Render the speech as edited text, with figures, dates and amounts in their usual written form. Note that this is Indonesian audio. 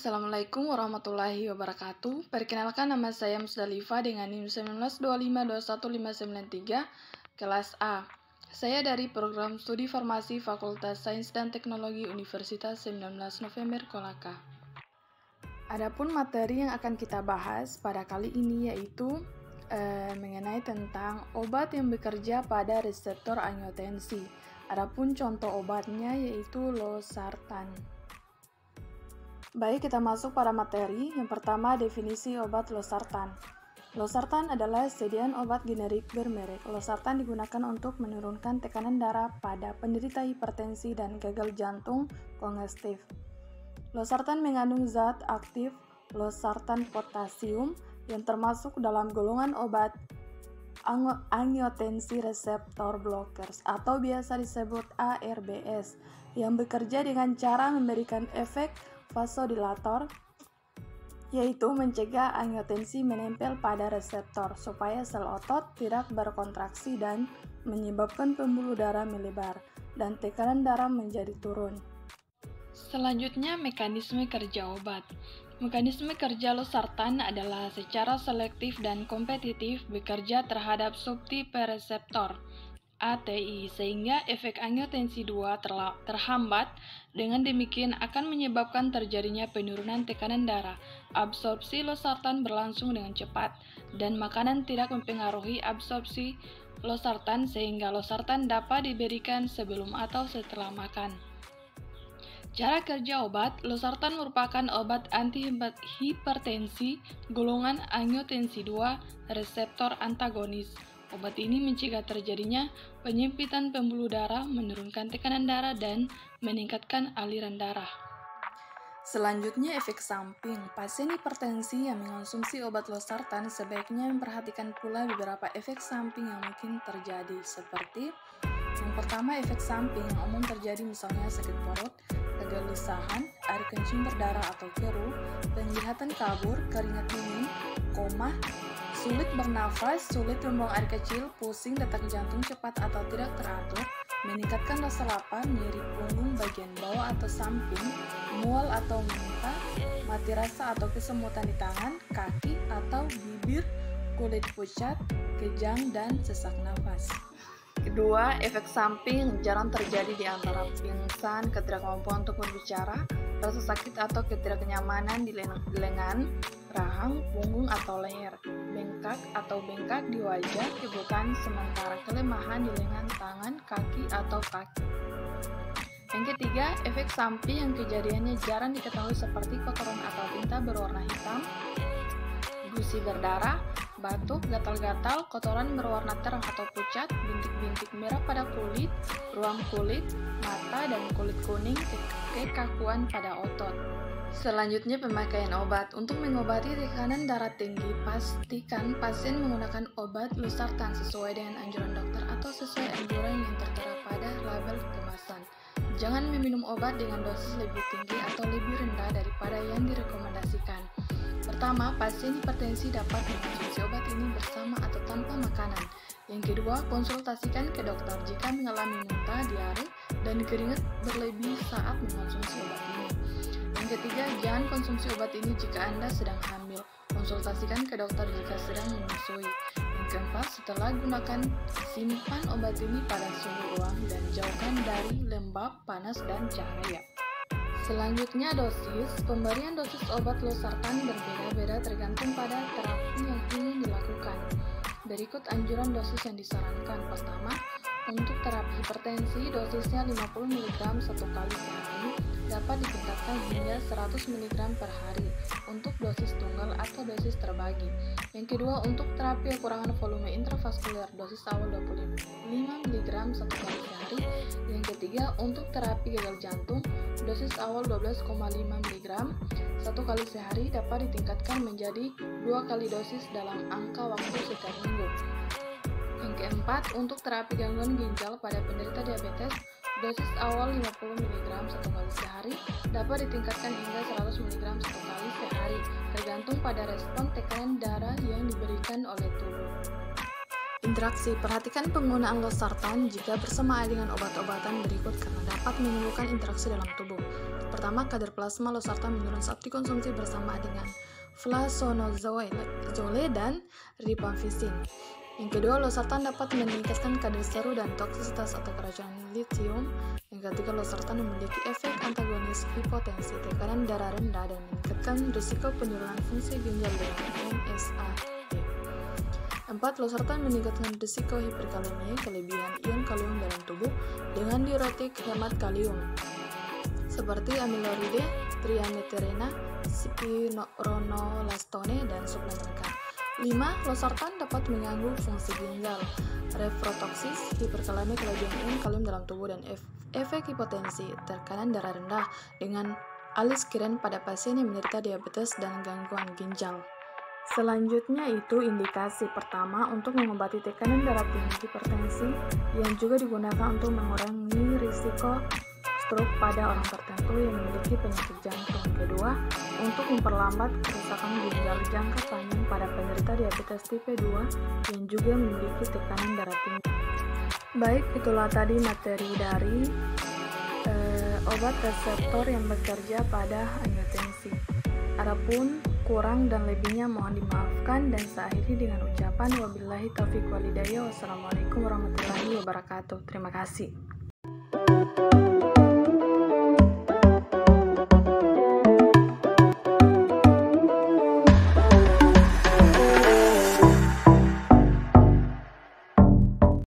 Assalamualaikum warahmatullahi wabarakatuh. Perkenalkan, nama saya Musdalifa dengan NIM 192121593 kelas A. Saya dari program studi farmasi Fakultas Sains dan Teknologi Universitas 19 November Kolaka. Adapun materi yang akan kita bahas pada kali ini yaitu mengenai tentang obat yang bekerja pada reseptor angiotensi. Adapun contoh obatnya yaitu losartan. Baik, kita masuk pada materi. Yang pertama, definisi obat losartan. Losartan adalah sediaan obat generik bermerek. Losartan digunakan untuk menurunkan tekanan darah pada penderita hipertensi dan gagal jantung kongestif. Losartan mengandung zat aktif losartan potasium yang termasuk dalam golongan obat angiotensi reseptor blockers atau biasa disebut ARBS yang bekerja dengan cara memberikan efek vasodilator, yaitu mencegah angiotensi menempel pada reseptor supaya sel otot tidak berkontraksi dan menyebabkan pembuluh darah melebar dan tekanan darah menjadi turun. Selanjutnya, mekanisme kerja obat. Mekanisme kerja losartan adalah secara selektif dan kompetitif bekerja terhadap subtipe reseptor ATI sehingga efek angiotensi 2 terhambat. Dengan demikian akan menyebabkan terjadinya penurunan tekanan darah. Absorpsi losartan berlangsung dengan cepat dan makanan tidak mempengaruhi absorpsi losartan sehingga losartan dapat diberikan sebelum atau setelah makan. Cara kerja obat. Losartan merupakan obat antihipertensi golongan angiotensi 2 reseptor antagonis. Obat ini mencegah terjadinya penyempitan pembuluh darah, menurunkan tekanan darah, dan meningkatkan aliran darah. Selanjutnya, efek samping. Pasien hipertensi yang mengonsumsi obat losartan sebaiknya memperhatikan pula beberapa efek samping yang mungkin terjadi, seperti yang pertama, efek samping yang umum terjadi misalnya sakit perut, kegelisahan, air kencing berdarah atau keruh, penglihatan kabur, keringat dingin, koma, sulit bernafas, sulit membuang air kecil, pusing, detak jantung cepat atau tidak teratur, meningkatkan rasa lapar, nyeri punggung bagian bawah atau samping, mual atau muntah, mati rasa atau kesemutan di tangan, kaki atau bibir, kulit pucat, kejang, dan sesak nafas. Kedua, efek samping yang jarang terjadi di antara pingsan, ketidakmampuan untuk berbicara, rasa sakit atau ketidaknyamanan di lengan, rahang, punggung atau leher, bengkak atau bengkak di wajah, kebukaan sementara, kelemahan di lengan, tangan, kaki atau kaki. Yang ketiga, efek samping yang kejadiannya jarang diketahui seperti kotoran atau tinta berwarna hitam, gusi berdarah, batuk, gatal-gatal, kotoran berwarna terang atau pucat, bintik-bintik merah pada kulit, ruam kulit, mata, dan kulit kuning, kekakuan pada otot. Selanjutnya, pemakaian obat. Untuk mengobati tekanan darah tinggi, pastikan pasien menggunakan obat losartan sesuai dengan anjuran dokter atau sesuai anjuran yang tertera pada label kemasan. Jangan meminum obat dengan dosis lebih tinggi atau lebih rendah daripada yang direkomendasikan. Pertama, pasien hipertensi dapat mengonsumsi obat ini bersama atau tanpa makanan. Yang kedua, konsultasikan ke dokter jika mengalami muntah, diare, dan keringat berlebih saat mengonsumsi obat ini. Yang ketiga, jangan konsumsi obat ini jika Anda sedang hamil. Konsultasikan ke dokter jika sedang menyusui. Yang keempat, setelah gunakan, simpan obat ini pada suhu ruang dan jauhkan dari lembab, panas, dan cahaya. Selanjutnya, dosis. Pemberian dosis obat losartan berbeda-beda tergantung pada terapi yang ingin dilakukan. Berikut anjuran dosis yang disarankan. Pertama, untuk terapi hipertensi, dosisnya 50 mg satu kali sehari, dapat ditingkatkan hingga 100 mg per hari untuk dosis tunggal atau dosis terbagi. Yang kedua, untuk terapi kekurangan volume intravaskuler, dosis awal 25 mg satu kali sehari. Yang ketiga, untuk terapi gagal jantung, dosis awal 12,5 mg satu kali sehari dapat ditingkatkan menjadi 2 kali dosis dalam angka waktu setiap minggu. Yang keempat, untuk terapi gangguan ginjal pada penderita diabetes, dosis awal 50 mg satu kali sehari dapat ditingkatkan hingga 100 mg satu kali sehari, tergantung pada respon tekanan darah yang diberikan oleh tubuh. Interaksi. Perhatikan penggunaan losartan jika bersamaan dengan obat-obatan berikut karena dapat menimbulkan interaksi dalam tubuh. Pertama, kadar plasma losartan menurun saat dikonsumsi bersama dengan flasonazole dan rifampicin. Yang kedua, losartan dapat meningkatkan kadar seru dan toksisitas atau keracunan litium. Yang ketiga, losartan memiliki efek antagonis hipotensi, tekanan darah rendah, dan meningkatkan risiko penurunan fungsi ginjal dengan MSAD. 4. Losartan meningkatkan risiko hiperkalemia, kelebihan ion kalium dalam tubuh, dengan diuretik hemat kalium, seperti amiloride, triameterina, spironolactone, dan suplemen K. 5. Losartan dapat mengganggu fungsi ginjal, refrotoksis, hiperkalemia, kelebihan ion kalium dalam tubuh, dan efek hipotensi, tekanan darah rendah, dengan aliskiren pada pasien yang menderita diabetes dan gangguan ginjal. Selanjutnya itu indikasi pertama untuk mengobati tekanan darah tinggi hipertensi yang juga digunakan untuk mengurangi risiko stroke pada orang tertentu yang memiliki penyakit jantung. Kedua, untuk memperlambat kerusakan ginjal jangka panjang pada penderita diabetes tipe 2 yang juga memiliki tekanan darah tinggi. Baik, itulah tadi materi dari obat reseptor yang bekerja pada angiotensin. Adapun kurang dan lebihnya mohon dimaafkan, dan saya akhiri dengan ucapan wabillahi taufiq walhidayah. Wassalamualaikum warahmatullahi wabarakatuh. Terima kasih.